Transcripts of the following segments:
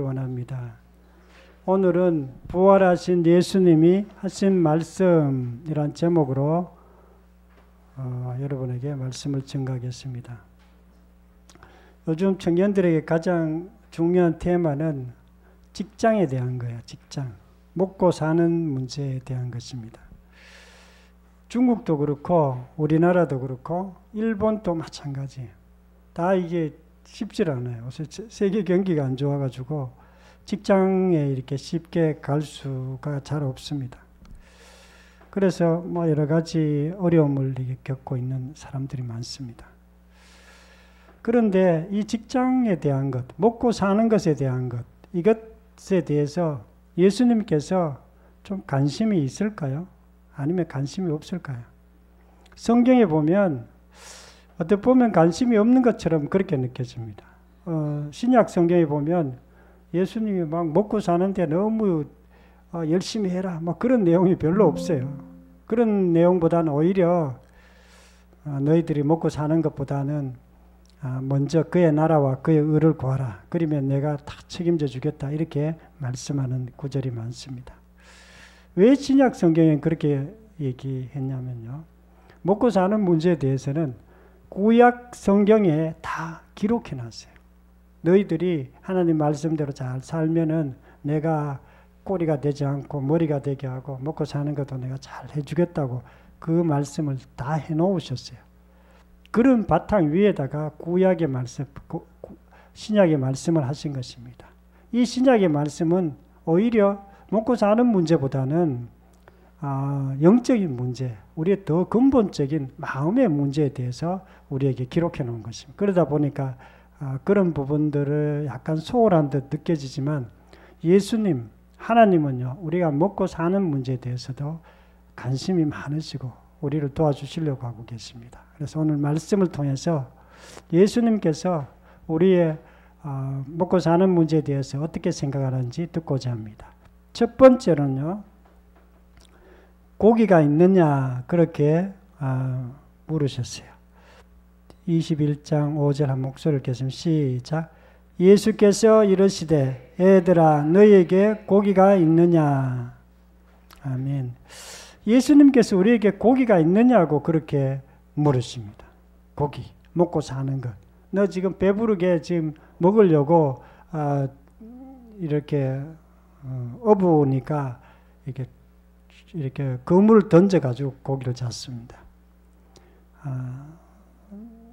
원합니다. 오늘은 부활하신 예수님이 하신 말씀이란 제목으로 여러분에게 말씀을 전가하겠습니다. 요즘 청년들에게 가장 중요한 테마는 직장에 대한 거예요. 직장. 먹고 사는 문제에 대한 것입니다. 중국도 그렇고 우리나라도 그렇고 일본도 마찬가지예요. 다 이게 쉽지 않아요. 세계 경기가 안 좋아가지고 직장에 이렇게 쉽게 갈 수가 잘 없습니다. 그래서 여러 가지 어려움을 겪고 있는 사람들이 많습니다. 그런데 이 직장에 대한 것, 먹고 사는 것에 대한 것, 이것에 대해서 예수님께서 좀 관심이 있을까요? 아니면 관심이 없을까요? 성경에 보면 어떻게 보면 관심이 없는 것처럼 그렇게 느껴집니다. 신약 성경에 보면 예수님이 막 먹고 사는데 너무 열심히 해라 그런 내용이 별로 없어요. 그런 내용보다는 오히려 너희들이 먹고 사는 것보다는 먼저 그의 나라와 그의 의를 구하라. 그러면 내가 다 책임져 주겠다. 이렇게 말씀하는 구절이 많습니다. 왜 신약 성경에 그렇게 얘기했냐면요. 먹고 사는 문제에 대해서는 구약 성경에 다 기록해 놨어요. 너희들이 하나님 말씀대로 잘 살면은 내가 꼬리가 되지 않고 머리가 되게 하고 먹고 사는 것도 내가 잘 해주겠다고 그 말씀을 다 해놓으셨어요. 그런 바탕 위에다가 구약의 말씀, 신약의 말씀을 하신 것입니다. 이 신약의 말씀은 오히려 먹고 사는 문제보다는 영적인 문제, 우리의 더 근본적인 마음의 문제에 대해서 우리에게 기록해 놓은 것입니다. 그러다 보니까 그런 부분들을 약간 소홀한 듯 느껴지지만 예수님, 하나님은요, 우리가 먹고 사는 문제에 대해서도 관심이 많으시고 우리를 도와주시려고 하고 계십니다. 그래서 오늘 말씀을 통해서 예수님께서 우리의 먹고 사는 문제에 대해서 어떻게 생각하는지 듣고자 합니다. 첫 번째로는요, 고기가 있느냐 그렇게 물으셨어요. 21장 5절 한 목소리를 깼으면 시작. 예수께서 이르시되 애들아 너희에게 고기가 있느냐. 아멘. 예수님께서 우리에게 고기가 있느냐고 그렇게 물으십니다. 고기, 먹고 사는 것. 너 지금 배부르게 지금 먹으려고 이렇게 어부니까 이렇게 그물을 던져가지고 고기를 잡습니다.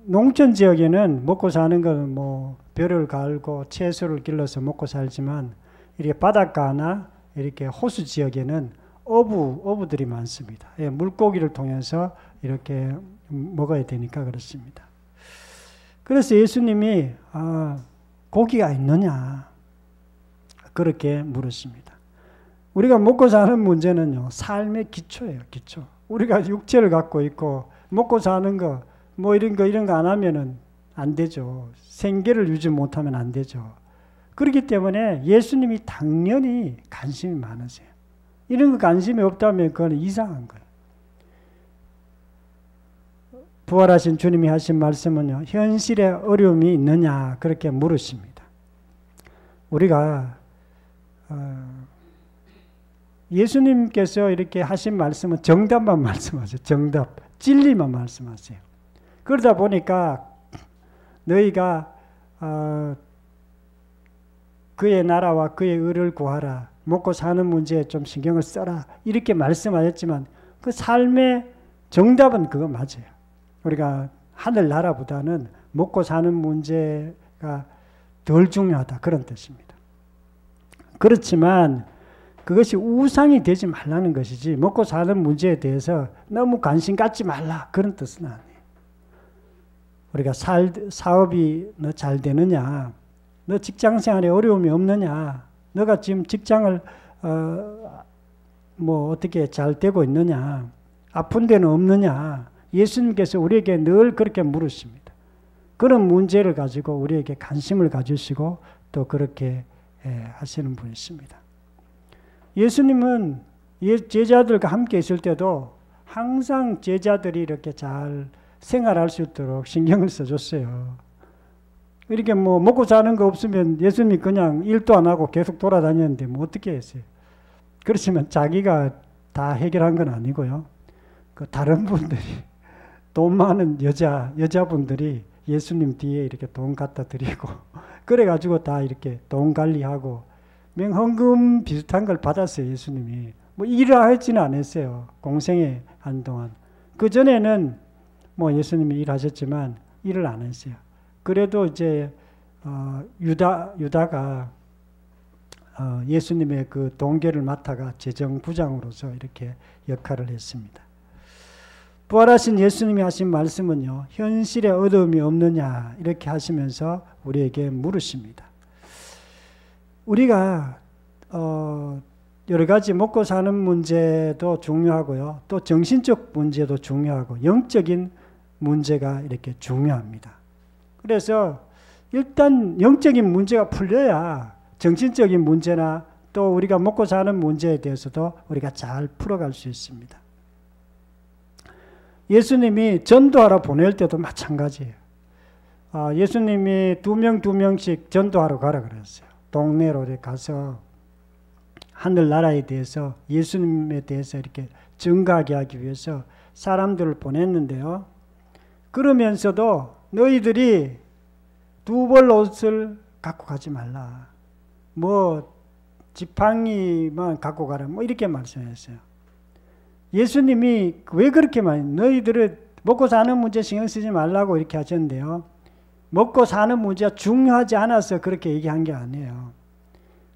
농촌 지역에는 먹고 사는 건 벼를 갈고 채소를 길러서 먹고 살지만 이렇게 바닷가나 이렇게 호수 지역에는 어부들이 많습니다. 예, 물고기를 통해서 이렇게 먹어야 되니까 그렇습니다. 그래서 예수님이 고기가 있느냐 그렇게 물으십니다. 우리가 먹고 사는 문제는요, 삶의 기초예요, 기초. 우리가 육체를 갖고 있고 먹고 사는 거 이런 거 안 하면은 안 되죠. 생계를 유지 못하면 안 되죠. 그렇기 때문에 예수님이 당연히 관심이 많으세요. 이런 거 관심이 없다면 그건 이상한 거예요. 부활하신 주님이 하신 말씀은요, 현실에 어려움이 있느냐 그렇게 물으십니다. 우리가 예수님께서 이렇게 하신 말씀은 정답만 말씀하세요. 정답, 진리만 말씀하세요. 그러다 보니까 너희가 그의 나라와 그의 의를 구하라. 먹고 사는 문제에 좀 신경을 써라. 이렇게 말씀하셨지만 그 삶의 정답은 그거 맞아요. 우리가 하늘나라보다는 먹고 사는 문제가 덜 중요하다. 그런 뜻입니다. 그렇지만 그것이 우상이 되지 말라는 것이지 먹고 사는 문제에 대해서 너무 관심 갖지 말라. 그런 뜻은 아니에요. 우리가 사업이 너 잘 되느냐, 너 직장생활에 어려움이 없느냐, 너가 지금 직장을 어떻게 잘 되고 있느냐, 아픈 데는 없느냐, 예수님께서 우리에게 늘 그렇게 물으십니다. 그런 문제를 가지고 우리에게 관심을 가지시고 또 그렇게 하시는 분이십니다. 예수님은 제자들과 함께 있을 때도 항상 제자들이 이렇게 잘 생활할 수 있도록 신경을 써줬어요. 이렇게 뭐 먹고 사는 거 없으면 예수님이 그냥 일도 안 하고 계속 돌아다녔는데 뭐 어떻게 했어요? 그렇지만 자기가 다 해결한 건 아니고요. 그 다른 분들이 돈 많은 여자분들이 예수님 뒤에 이렇게 돈 갖다 드리고 그래가지고 다 이렇게 돈 관리하고 헌금 비슷한 걸 받았어요. 예수님이 뭐 일을 하지는 않았어요. 공생에 한동안. 그 전에는 뭐 예수님이 일하셨지만 일을 안 했어요. 그래도 이제 유다가 예수님의 그 동계를 맡아가 재정부장으로서 이렇게 역할을 했습니다. 부활하신 예수님이 하신 말씀은요, 현실에 어려움이 없느냐 이렇게 하시면서 우리에게 물으십니다. 우리가 여러 가지 먹고 사는 문제도 중요하고요, 또 정신적 문제도 중요하고 영적인 문제가 이렇게 중요합니다. 그래서 일단 영적인 문제가 풀려야 정신적인 문제나 또 우리가 먹고 사는 문제에 대해서도 우리가 잘 풀어갈 수 있습니다. 예수님이 전도하러 보낼 때도 마찬가지예요. 예수님이 두 명씩 전도하러 가라 그랬어요. 동네로 가서 하늘나라에 대해서 예수님에 대해서 이렇게 증거하게 하기 위해서 사람들을 보냈는데요. 그러면서도 너희들이 두 벌 옷을 갖고 가지 말라. 뭐 지팡이만 갖고 가라. 뭐 이렇게 말씀했어요. 예수님이 왜 그렇게 너희들은 먹고 사는 문제 신경 쓰지 말라고 이렇게 하셨는데요. 먹고 사는 문제가 중요하지 않아서 그렇게 얘기한 게 아니에요.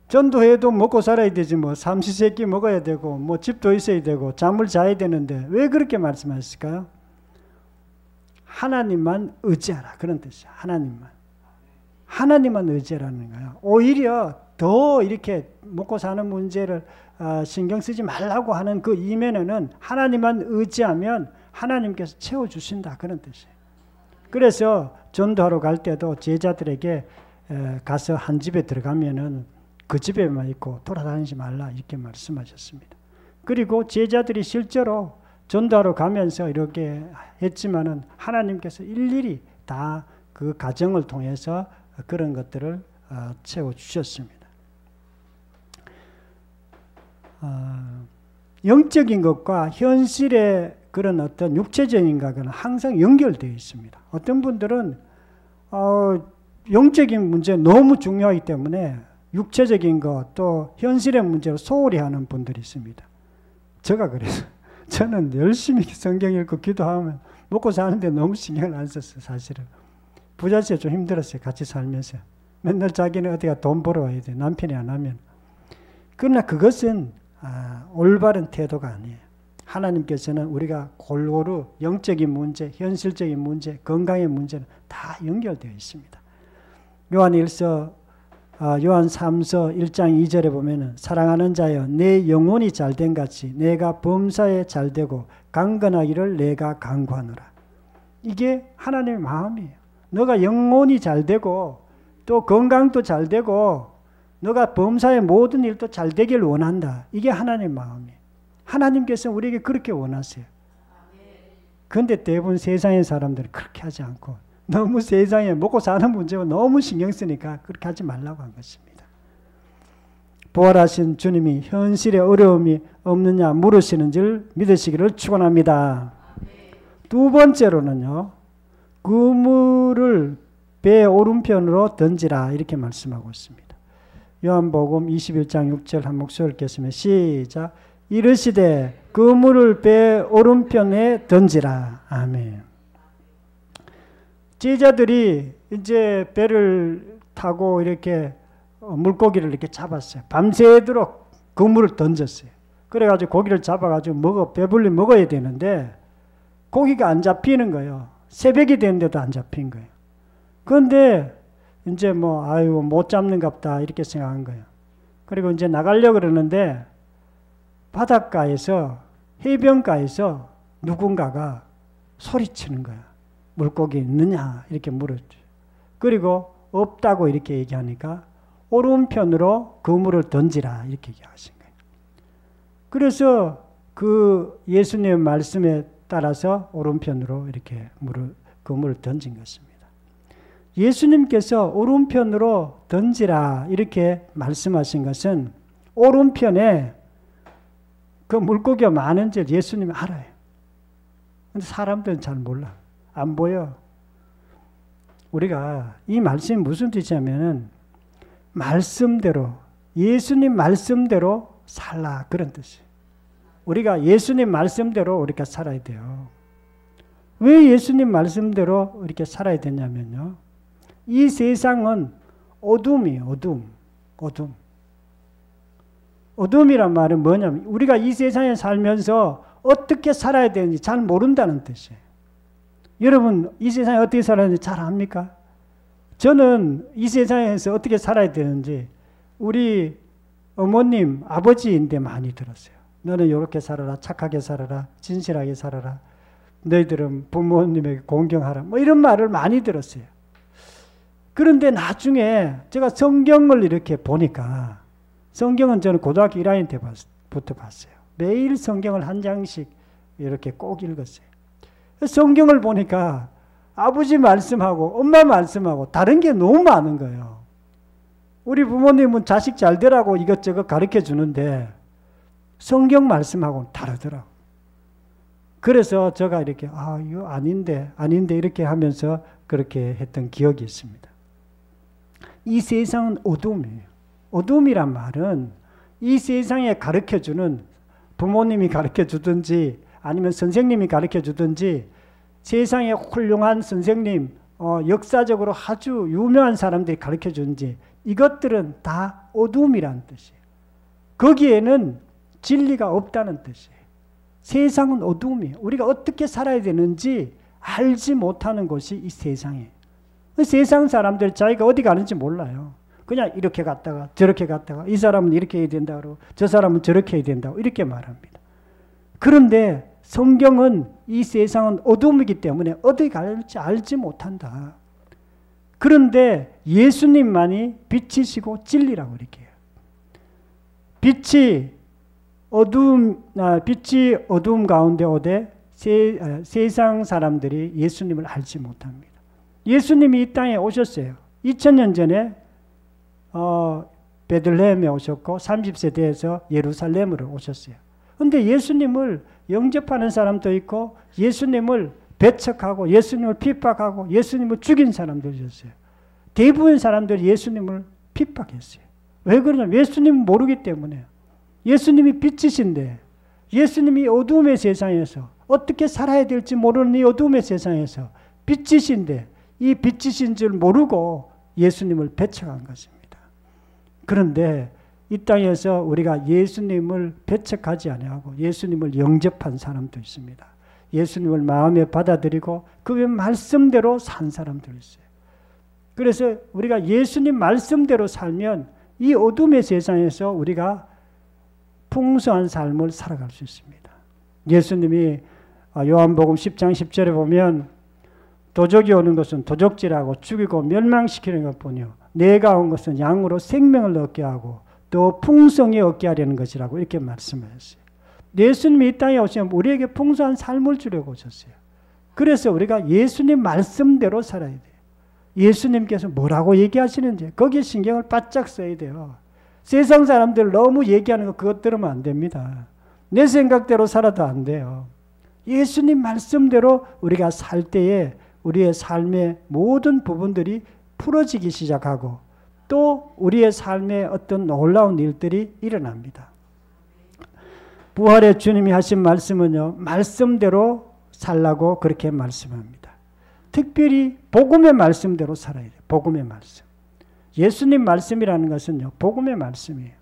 전도해도 먹고 살아야 되지 뭐 삼시세끼 먹어야 되고 뭐 집도 있어야 되고 잠을 자야 되는데 왜 그렇게 말씀하셨을까요? 하나님만 의지하라 그런 뜻이에요. 하나님만 의지하라는 거예요. 오히려 더 이렇게 먹고 사는 문제를 신경 쓰지 말라고 하는 그 이면에는 하나님만 의지하면 하나님께서 채워주신다 그런 뜻이에요. 그래서 전도하러 갈 때도 제자들에게 가서 한 집에 들어가면은 그 집에만 있고 돌아다니지 말라 이렇게 말씀하셨습니다. 그리고 제자들이 실제로 전도하러 가면서 이렇게 했지만은 하나님께서 일일이 다 그 가정을 통해서 그런 것들을 채워주셨습니다. 영적인 것과 현실의 그런 어떤 육체적인 것은 항상 연결되어 있습니다. 어떤 분들은 영적인 문제 너무 중요하기 때문에 육체적인 것 또 현실의 문제로 소홀히 하는 분들이 있습니다. 제가 그래서 저는 열심히 성경 읽고 기도하면 먹고 사는데 너무 신경을 안 썼어요. 사실은 부잣집에 좀 힘들었어요. 같이 살면서 맨날 자기는 어디가 돈 벌어 와야 돼. 남편이 안 하면. 그러나 그것은 올바른 태도가 아니에요. 하나님께서는 우리가 골고루 영적인 문제, 현실적인 문제, 건강의 문제는 다 연결되어 있습니다. 요한 3서 1장 2절에 보면은 사랑하는 자여 내 영혼이 잘된 같이 내가 범사에 잘되고 강건하기를 내가 간구하노라. 이게 하나님의 마음이에요. 너가 영혼이 잘되고 또 건강도 잘되고 너가 범사의 모든 일도 잘되길 원한다. 이게 하나님의 마음이에요. 하나님께서 우리에게 그렇게 원하세요. 그런데 대부분 세상의 사람들은 그렇게 하지 않고 너무 세상에 먹고 사는 문제가 너무 신경 쓰니까 그렇게 하지 말라고 한 것입니다. 부활하신 주님이 현실에 어려움이 없느냐 물으시는 줄 믿으시기를 축원합니다. 두 번째로는요. 그물을 배 오른편으로 던지라 이렇게 말씀하고 있습니다. 요한복음 21장 6절 한 목소리 읽겠습니다. 시작. 이르시되 그물을 배 오른편에 던지라. 아멘. 제자들이 이제 배를 타고 이렇게 물고기를 이렇게 잡았어요. 밤새도록 그물을 던졌어요. 그래가지고 고기를 잡아가지고 배불리 먹어야 되는데 고기가 안 잡히는 거예요. 새벽이 됐는데도 안 잡힌 거예요. 그런데 이제 못 잡는갑다 이렇게 생각한 거예요. 그리고 이제 나가려고 그러는데 바닷가에서 해변가에서 누군가가 소리치는 거야. 물고기 있느냐 이렇게 물었죠. 그리고 없다고 이렇게 얘기하니까 오른편으로 그물을 던지라 이렇게 얘기하신 거예요. 그래서 그 예수님의 말씀에 따라서 오른편으로 이렇게 그물을 던진 것입니다. 예수님께서 오른편으로 던지라 이렇게 말씀하신 것은 오른편에 그 물고기가 많은 줄 예수님이 알아요. 근데 사람들은 잘 몰라. 안 보여. 우리가 이 말씀이 무슨 뜻이냐면은 말씀대로, 예수님 말씀대로 살라 그런 뜻이에요. 우리가 예수님 말씀대로 우리가 살아야 돼요. 왜 예수님 말씀대로 이렇게 살아야 되냐면요. 이 세상은 어둠이에요. 어둠. 어둠이란 말은 뭐냐면 우리가 이 세상에 살면서 어떻게 살아야 되는지 잘 모른다는 뜻이에요. 여러분 이 세상에 어떻게 살아야 되는지 잘 압니까? 저는 이 세상에서 어떻게 살아야 되는지 우리 어머님, 아버지인데 많이 들었어요. 너는 이렇게 살아라, 착하게 살아라, 진실하게 살아라. 너희들은 부모님에게 공경하라. 뭐 이런 말을 많이 들었어요. 그런데 나중에 제가 성경을 이렇게 보니까 성경은 저는 고등학교 1학년 때부터 봤어요. 매일 성경을 한 장씩 이렇게 꼭 읽었어요. 성경을 보니까 아버지 말씀하고 엄마 말씀하고 다른 게 너무 많은 거예요. 우리 부모님은 자식 잘 되라고 이것저것 가르쳐 주는데 성경 말씀하고는 다르더라고요. 그래서 제가 이렇게 이거 아닌데 이렇게 하면서 그렇게 했던 기억이 있습니다. 이 세상은 어둠이에요. 어둠이란 말은 이 세상에 가르쳐주는 부모님이 가르쳐주든지 아니면 선생님이 가르쳐주든지 세상에 훌륭한 선생님, 역사적으로 아주 유명한 사람들이 가르쳐주는지 이것들은 다 어둠이라는 뜻이에요. 거기에는 진리가 없다는 뜻이에요. 세상은 어둠이에요. 우리가 어떻게 살아야 되는지 알지 못하는 것이 이 세상이에요. 세상 사람들 자기가 어디 가는지 몰라요. 그냥 이렇게 갔다가 저렇게 갔다가 이 사람은 이렇게 해야 된다 그러고 저 사람은 저렇게 해야 된다고 이렇게 말합니다. 그런데 성경은 이 세상은 어둠이기 때문에 어디 갈지 알지 못한다. 그런데 예수님만이 빛이시고 진리라고 이렇게 해요. 빛이 어두움 가운데 오되 세상 사람들이 예수님을 알지 못합니다. 예수님이 이 땅에 오셨어요. 2000년 전에 베들레헴에 오셨고 30세대에서 예루살렘으로 오셨어요. 그런데 예수님을 영접하는 사람도 있고 예수님을 배척하고 예수님을 핍박하고 예수님을 죽인 사람들이었어요. 대부분 사람들이 예수님을 핍박했어요. 왜 그러냐면 예수님은 모르기 때문에. 예수님이 빛이신데 예수님이 어둠의 세상에서 어떻게 살아야 될지 모르는 이 어둠의 세상에서 빛이신데 이 빛이신 줄 모르고 예수님을 배척한 것입니다. 그런데 이 땅에서 우리가 예수님을 배척하지 아니하고 예수님을 영접한 사람도 있습니다. 예수님을 마음에 받아들이고 그 말씀대로 산 사람도 있어요. 그래서 우리가 예수님 말씀대로 살면 이 어둠의 세상에서 우리가 풍성한 삶을 살아갈 수 있습니다. 예수님이 요한복음 10장 10절에 보면 도적이 오는 것은 도적질하고 죽이고 멸망시키는 것뿐이요 내가 온 것은 양으로 생명을 얻게 하고 또 풍성히 얻게 하려는 것이라고 이렇게 말씀하셨어요. 예수님이 이 땅에 오시면 우리에게 풍성한 삶을 주려고 오셨어요. 그래서 우리가 예수님 말씀대로 살아야 돼요. 예수님께서 뭐라고 얘기하시는지 거기에 신경을 바짝 써야 돼요. 세상 사람들 너무 얘기하는 거 그것 들으면 안 됩니다. 내 생각대로 살아도 안 돼요. 예수님 말씀대로 우리가 살 때에 우리의 삶의 모든 부분들이 풀어지기 시작하고 또 우리의 삶에 어떤 놀라운 일들이 일어납니다. 부활의 주님이 하신 말씀은요. 말씀대로 살라고 그렇게 말씀합니다. 특별히 복음의 말씀대로 살아야 돼요. 복음의 말씀. 예수님 말씀이라는 것은요. 복음의 말씀이에요.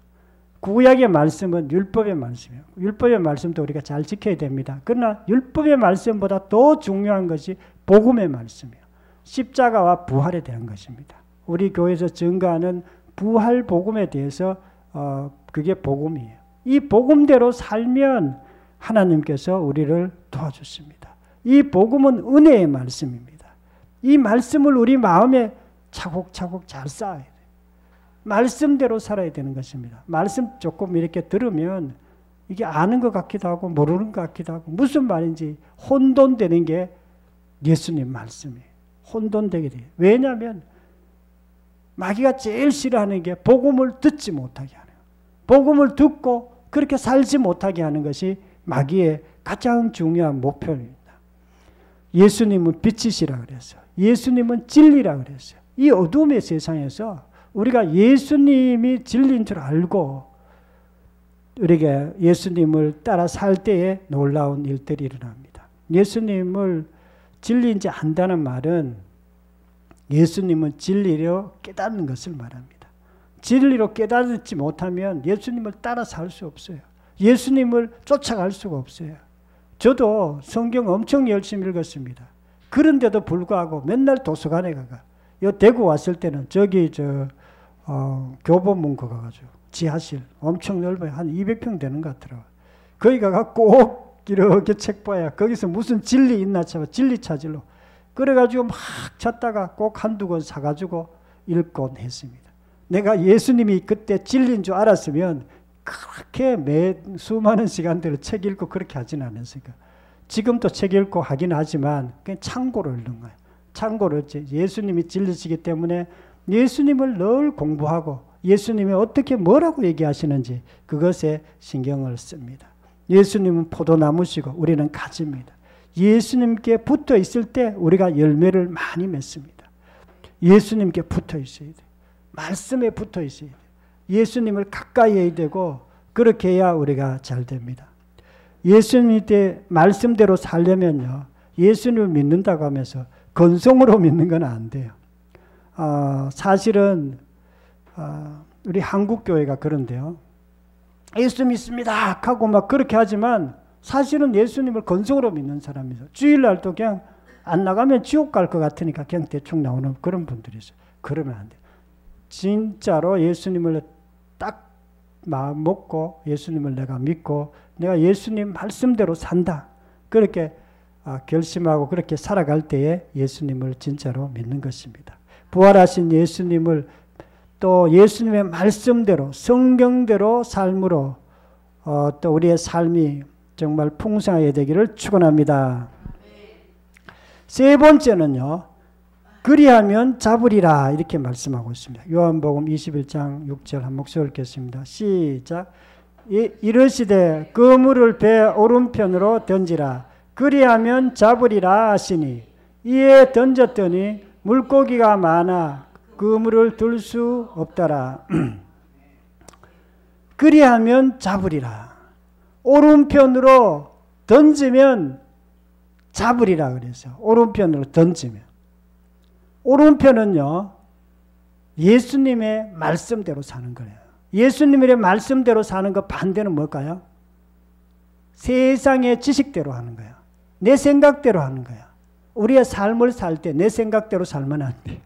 구약의 말씀은 율법의 말씀이에요. 율법의 말씀도 우리가 잘 지켜야 됩니다. 그러나 율법의 말씀보다 더 중요한 것이 복음의 말씀이에요. 십자가와 부활에 대한 것입니다. 우리 교회에서 증거하는 부활 복음에 대해서 그게 복음이에요. 이 복음대로 살면 하나님께서 우리를 도와주십니다. 이 복음은 은혜의 말씀입니다. 이 말씀을 우리 마음에 차곡차곡 잘 쌓아야 돼요. 말씀대로 살아야 되는 것입니다. 말씀 조금 이렇게 들으면 이게 아는 것 같기도 하고 모르는 것 같기도 하고 무슨 말인지 혼돈되는 게 예수님 말씀이에요. 혼돈되게 돼요. 왜냐하면 마귀가 제일 싫어하는 게 복음을 듣지 못하게 하는 거예요. 복음을 듣고 그렇게 살지 못하게 하는 것이 마귀의 가장 중요한 목표입니다. 예수님은 빛이시라 그랬어요. 예수님은 진리라 그랬어요. 이 어둠의 세상에서 우리가 예수님이 진리인 줄 알고 우리가 예수님을 따라 살 때에 놀라운 일들이 일어납니다. 예수님을 진리인지 안다는 말은 예수님은 진리로 깨닫는 것을 말합니다. 진리로 깨닫지 못하면 예수님을 따라 살 수 없어요. 예수님을 쫓아갈 수가 없어요. 저도 성경 엄청 열심히 읽었습니다. 그런데도 불구하고 맨날 도서관에 가가. 요 대구 왔을 때는 저기 교보문 거 가가지고 지하실 엄청 넓어요. 한 200평 되는 것 같더라고요. 거기 가가 꼭 이렇게 책 봐야 거기서 무슨 진리 있나 찾아 진리 찾으러 그래가지고 막 찾다가 꼭 한두 권 사가지고 읽곤 했습니다. 내가 예수님이 그때 진리인 줄 알았으면 그렇게 수많은 시간들을 책 읽고 그렇게 하진 않았으니까. 지금도 책 읽고 하긴 하지만 그냥 참고로 읽는 거예요. 참고로 예수님이 진리시기 때문에 예수님을 늘 공부하고 예수님이 어떻게 뭐라고 얘기하시는지 그것에 신경을 씁니다. 예수님은 포도나무시고 우리는 가지입니다. 예수님께 붙어 있을 때 우리가 열매를 많이 맺습니다. 예수님께 붙어 있어야 돼요. 말씀에 붙어 있어야 돼요. 예수님을 가까이 해야 되고 그렇게 해야 우리가 잘 됩니다. 예수님의 말씀대로 살려면요. 예수님을 믿는다고 하면서 건성으로 믿는 건 안 돼요. 사실은 우리 한국교회가 그런데요. 예수 믿습니다 하고 막 그렇게 하지만 사실은 예수님을 건성으로 믿는 사람이죠. 주일날도 그냥 안 나가면 지옥 갈 것 같으니까 그냥 대충 나오는 그런 분들이 있어요. 그러면 안 돼요. 진짜로 예수님을 딱 마음 먹고 예수님을 내가 믿고 내가 예수님 말씀대로 산다. 그렇게 결심하고 그렇게 살아갈 때에 예수님을 진짜로 믿는 것입니다. 부활하신 예수님을 또 예수님의 말씀대로 성경대로 삶으로 또 우리의 삶이 정말 풍성하게 되기를 축원합니다. 세 번째는요. 그리하면 잡으리라 이렇게 말씀하고 있습니다. 요한복음 21장 6절 한 목소리 읽겠습니다. 시작. 이르시되 그물을 배 오른편으로 던지라. 그리하면 잡으리라 하시니 이에 던졌더니 물고기가 많아 그물을 들 수 없더라. 그리하면 잡으리라. 오른편으로 던지면 잡으리라 그랬어요. 오른편으로 던지면. 오른편은요. 예수님의 말씀대로 사는 거예요. 예수님의 말씀대로 사는 것 반대는 뭘까요? 세상의 지식대로 하는 거예요. 내 생각대로 하는 거예요. 우리의 삶을 살 때 내 생각대로 살면 안 돼요.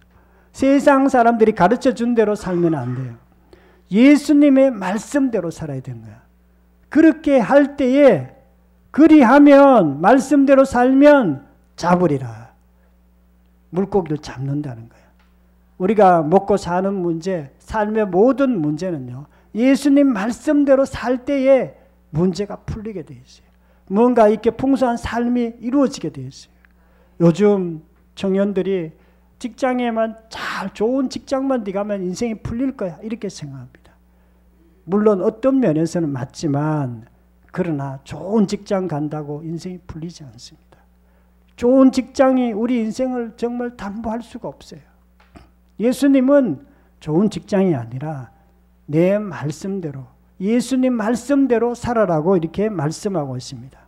세상 사람들이 가르쳐준 대로 살면 안 돼요. 예수님의 말씀대로 살아야 되는 거야. 그렇게 할 때에 그리하면 말씀대로 살면 잡으리라. 물고기를 잡는다는 거예요. 우리가 먹고 사는 문제, 삶의 모든 문제는요. 예수님 말씀대로 살 때에 문제가 풀리게 돼 있어요. 뭔가 이렇게 풍성한 삶이 이루어지게 돼 있어요. 요즘 청년들이 직장에만 잘 좋은 직장만 들어가면 인생이 풀릴 거야 이렇게 생각합니다. 물론 어떤 면에서는 맞지만 그러나 좋은 직장 간다고 인생이 풀리지 않습니다. 좋은 직장이 우리 인생을 정말 담보할 수가 없어요. 예수님은 좋은 직장이 아니라 내 말씀대로 예수님 말씀대로 살아라고 이렇게 말씀하고 있습니다.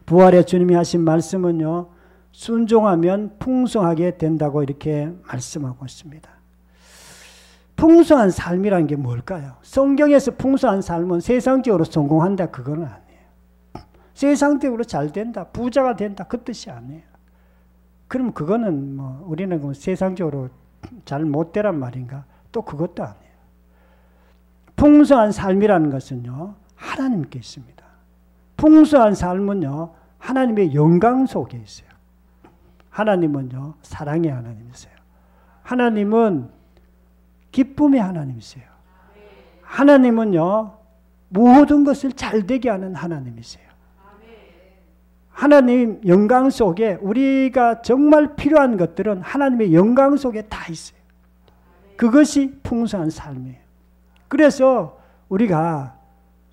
부활의 주님이 하신 말씀은요. 순종하면 풍성하게 된다고 이렇게 말씀하고 있습니다. 풍성한 삶이라는 게 뭘까요? 성경에서 풍성한 삶은 세상적으로 성공한다 그건 아니에요. 세상적으로 잘 된다, 부자가 된다 그 뜻이 아니에요. 그럼 그거는 뭐 우리는 세상적으로 잘 못 되란 말인가? 또 그것도 아니에요. 풍성한 삶이라는 것은요. 하나님께 있습니다. 풍성한 삶은요. 하나님의 영광 속에 있어요. 하나님은요. 사랑의 하나님이세요. 하나님은 기쁨의 하나님이세요. 하나님은요. 모든 것을 잘 되게 하는 하나님이세요. 하나님 영광 속에 우리가 정말 필요한 것들은 하나님의 영광 속에 다 있어요. 그것이 풍성한 삶이에요. 그래서 우리가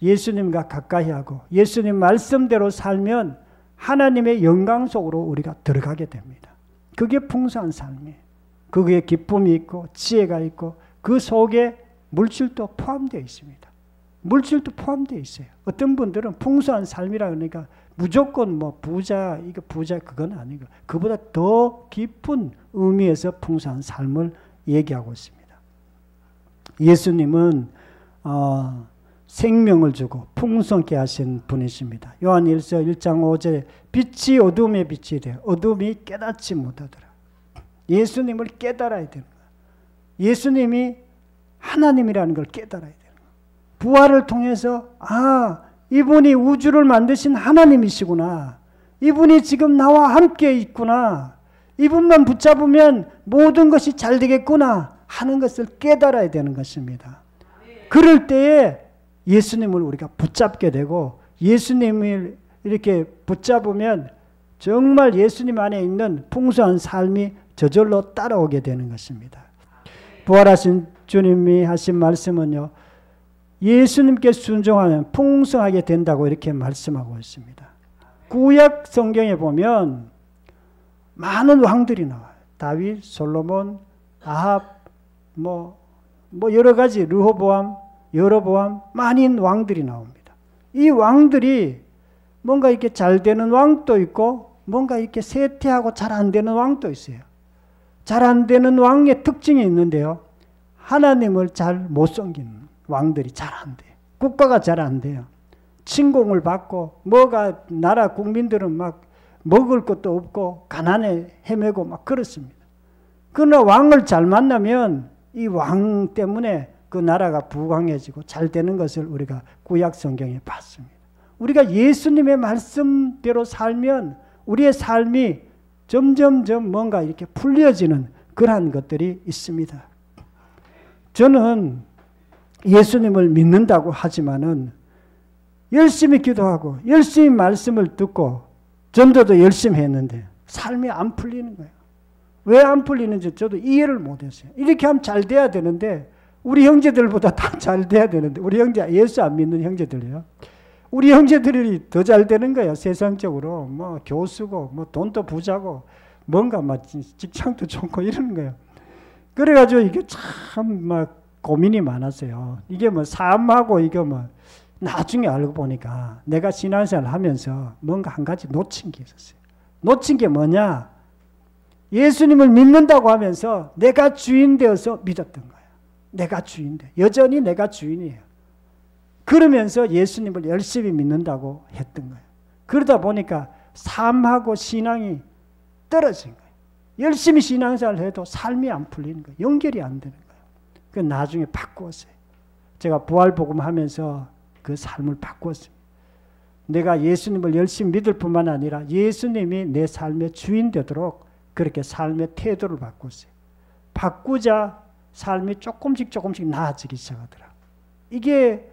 예수님과 가까이 하고 예수님 말씀대로 살면 하나님의 영광 속으로 우리가 들어가게 됩니다. 그게 풍성한 삶이에요. 거기에 기쁨이 있고 지혜가 있고 그 속에 물질도 포함되어 있습니다. 물질도 포함되어 있어요. 어떤 분들은 풍성한 삶이라 그러니까 무조건 뭐 부자, 이거 부자 그건 아니고 그보다 더 깊은 의미에서 풍성한 삶을 얘기하고 있습니다. 예수님은 생명을 주고 풍성케 하신 분이십니다. 요한일서 1장 5절에 빛이 어둠에 빛이 되어 어둠이 깨닫지 못하더라. 예수님을 깨달아야 되는 거예요. 예수님이 하나님이라는 걸 깨달아야 돼요. 부활을 통해서 이분이 우주를 만드신 하나님이시구나. 이분이 지금 나와 함께 있구나. 이분만 붙잡으면 모든 것이 잘 되겠구나 하는 것을 깨달아야 되는 것입니다. 그럴 때에 예수님을 우리가 붙잡게 되고 예수님을 이렇게 붙잡으면 정말 예수님 안에 있는 풍성한 삶이 저절로 따라오게 되는 것입니다. 부활하신 주님이 하신 말씀은요. 예수님께 순종하면 풍성하게 된다고 이렇게 말씀하고 있습니다. 구약 성경에 보면 많은 왕들이 나와요. 다윗, 솔로몬, 아합, 뭐 여러 가지 르호보암, 여로보암 많은 왕들이 나옵니다. 이 왕들이 뭔가 이렇게 잘 되는 왕도 있고 뭔가 이렇게 쇠퇴하고 잘 안 되는 왕도 있어요. 잘 안 되는 왕의 특징이 있는데요. 하나님을 잘 못 섬기는 왕들이 잘 안 돼요. 국가가 잘 안 돼요. 침공을 받고 나라 국민들은 막 먹을 것도 없고 가난에 헤매고 막 그렇습니다. 그러나 왕을 잘 만나면 이 왕 때문에 그 나라가 부강해지고 잘 되는 것을 우리가 구약 성경에 봤습니다. 우리가 예수님의 말씀대로 살면 우리의 삶이 점점점 뭔가 이렇게 풀려지는 그러한 것들이 있습니다. 저는 예수님을 믿는다고 하지만은 열심히 기도하고 열심히 말씀을 듣고 전도도 열심히 했는데 삶이 안 풀리는 거예요. 왜 안 풀리는지 저도 이해를 못했어요. 이렇게 하면 잘 돼야 되는데 우리 형제들보다 다 잘 돼야 되는데 우리 형제 예수 안 믿는 형제들이요. 우리 형제들이 더 잘 되는 거예요. 세상적으로 뭐 교수고 뭐 돈도 부자고 뭔가 막 직장도 좋고 이러는 거예요. 그래가지고 이게 참 막 고민이 많았어요. 이게 뭐 삶하고 이게 뭐 나중에 알고 보니까 내가 신앙생활 하면서 뭔가 한 가지 놓친 게 있었어요. 놓친 게 뭐냐? 예수님을 믿는다고 하면서 내가 주인 되어서 믿었던 거예요. 내가 주인 돼. 여전히 내가 주인이에요. 그러면서 예수님을 열심히 믿는다고 했던 거예요. 그러다 보니까 삶하고 신앙이 떨어진 거예요. 열심히 신앙생활을 해도 삶이 안 풀리는 거예요. 연결이 안 되는 거예요. 그 나중에 바꾸었어요. 제가 부활복음 하면서 그 삶을 바꾸었습니다. 내가 예수님을 열심히 믿을 뿐만 아니라 예수님이 내 삶의 주인 되도록 그렇게 삶의 태도를 바꿨어요. 바꾸자 삶이 조금씩 나아지기 시작하더라. 이게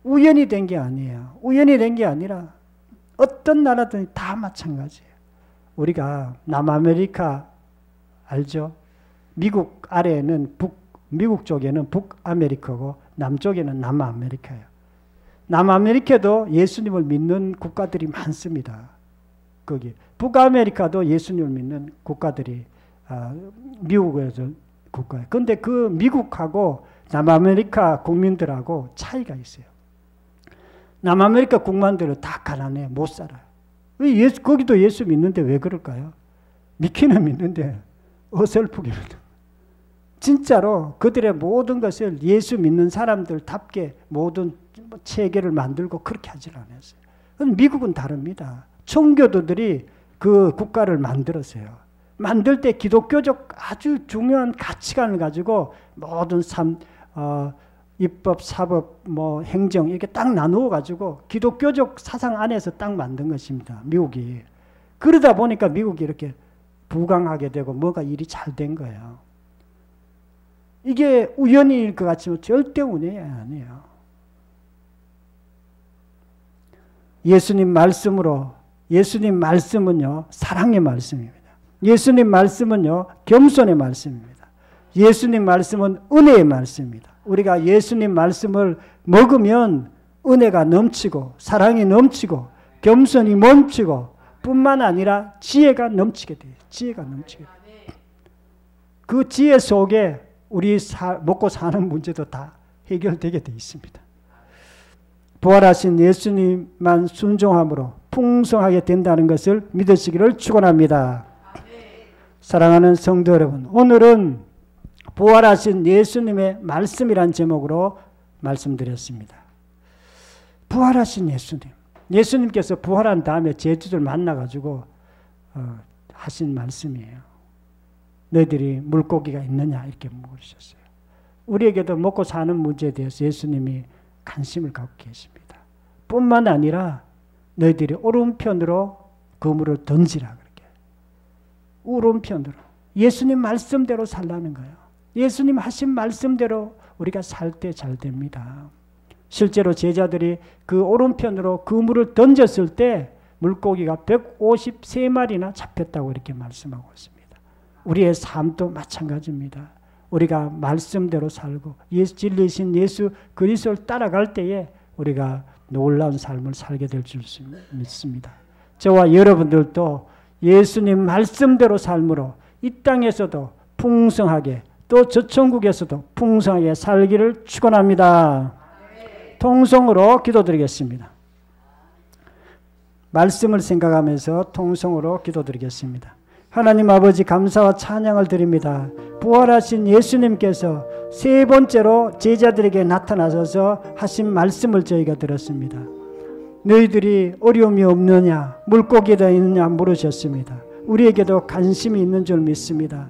우연이 된 게 아니에요. 우연이 된 게 아니라 어떤 나라든 다 마찬가지예요. 우리가 남아메리카 알죠? 미국 아래에는 미국 쪽에는 북아메리카고 남쪽에는 남아메리카예요. 남아메리카도 예수님을 믿는 국가들이 많습니다. 거기 북아메리카도 예수님을 믿는 국가들이 미국에서 국가예요. 그런데 그 미국하고 남아메리카 국민들하고 차이가 있어요. 남아메리카 국민들은 다 가난해 못 살아요. 왜 거기도 예수 믿는데 왜 그럴까요? 믿기는 믿는데 어설프게 믿는. 진짜로 그들의 모든 것을 예수 믿는 사람들답게 모든 체계를 만들고 그렇게 하질 않았어요. 미국은 다릅니다. 청교도들이 그 국가를 만들었어요. 만들 때 기독교적 아주 중요한 가치관을 가지고 모든 입법, 사법, 행정 이렇게 딱 나누어 가지고 기독교적 사상 안에서 딱 만든 것입니다. 미국이. 그러다 보니까 미국이 이렇게 부강하게 되고 뭐가 일이 잘 된 거예요. 이게 우연일 것 같지만 절대 운이 아니에요. 예수님 말씀으로 예수님 말씀은요, 사랑의 말씀입니다. 예수님 말씀은요, 겸손의 말씀입니다. 예수님 말씀은 은혜의 말씀입니다. 우리가 예수님 말씀을 먹으면 은혜가 넘치고 사랑이 넘치고 겸손이 넘치고 뿐만 아니라 지혜가 넘치게 돼요. 지혜가 넘치게 돼요. 그 지혜 속에 우리 먹고 사는 문제도 다 해결되게 되어 있습니다. 부활하신 예수님만 순종함으로 풍성하게 된다는 것을 믿으시기를 축원합니다. 사랑하는 성도 여러분, 오늘은 부활하신 예수님의 말씀이란 제목으로 말씀드렸습니다. 부활하신 예수님. 예수님께서 부활한 다음에 제자들 만나가지고 하신 말씀이에요. 너희들이 물고기가 있느냐 이렇게 물으셨어요. 우리에게도 먹고 사는 문제에 대해서 예수님이 관심을 갖고 계십니다. 뿐만 아니라 너희들이 오른편으로 그물을 던지라 그렇게. 오른편으로. 예수님 말씀대로 살라는 거예요. 예수님 하신 말씀대로 우리가 살 때 잘 됩니다. 실제로 제자들이 그 오른편으로 그물을 던졌을 때 물고기가 153마리나 잡혔다고 이렇게 말씀하고 있습니다. 우리의 삶도 마찬가지입니다. 우리가 말씀대로 살고 진리신 예수 그리스도를 따라갈 때에 우리가 놀라운 삶을 살게 될 줄 믿습니다. 저와 여러분들도 예수님 말씀대로 삶으로 이 땅에서도 풍성하게 또 저 천국에서도 풍성하게 살기를 축원합니다. 통성으로 기도드리겠습니다. 말씀을 생각하면서 통성으로 기도드리겠습니다. 하나님 아버지 감사와 찬양을 드립니다. 부활하신 예수님께서 세 번째로 제자들에게 나타나셔서 하신 말씀을 저희가 들었습니다. 너희들이 어려움이 없느냐 물고기가 있느냐 물으셨습니다. 우리에게도 관심이 있는 줄 믿습니다.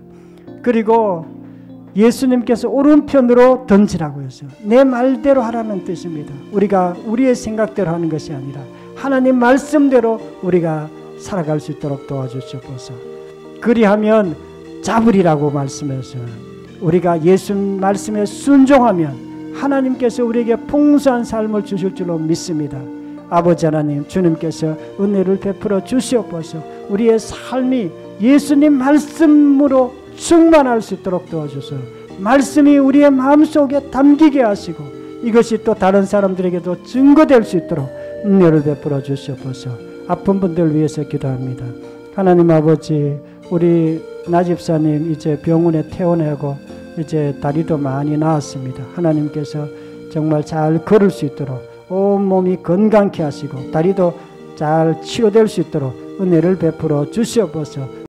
그리고 예수님께서 오른편으로 던지라고 했어요. 내 말대로 하라는 뜻입니다. 우리가 우리의 생각대로 하는 것이 아니라 하나님 말씀대로 우리가 살아갈 수 있도록 도와주시옵소서. 그리하면 잡으리라고 말씀했어요. 우리가 예수 말씀에 순종하면 하나님께서 우리에게 풍성한 삶을 주실 줄로 믿습니다. 아버지 하나님, 주님께서 은혜를 베풀어 주시옵소서. 우리의 삶이 예수님 말씀으로 충만할 수 있도록 도와주소서. 말씀이 우리의 마음속에 담기게 하시고 이것이 또 다른 사람들에게도 증거될 수 있도록 은혜를 베풀어 주시옵소서. 아픈 분들 위해서 기도합니다. 하나님 아버지, 우리 나집사님 이제 병원에 퇴원하고 이제 다리도 많이 나았습니다. 하나님께서 정말 잘 걸을 수 있도록 온몸이 건강케 하시고 다리도 잘 치료될 수 있도록 은혜를 베풀어 주시옵소서.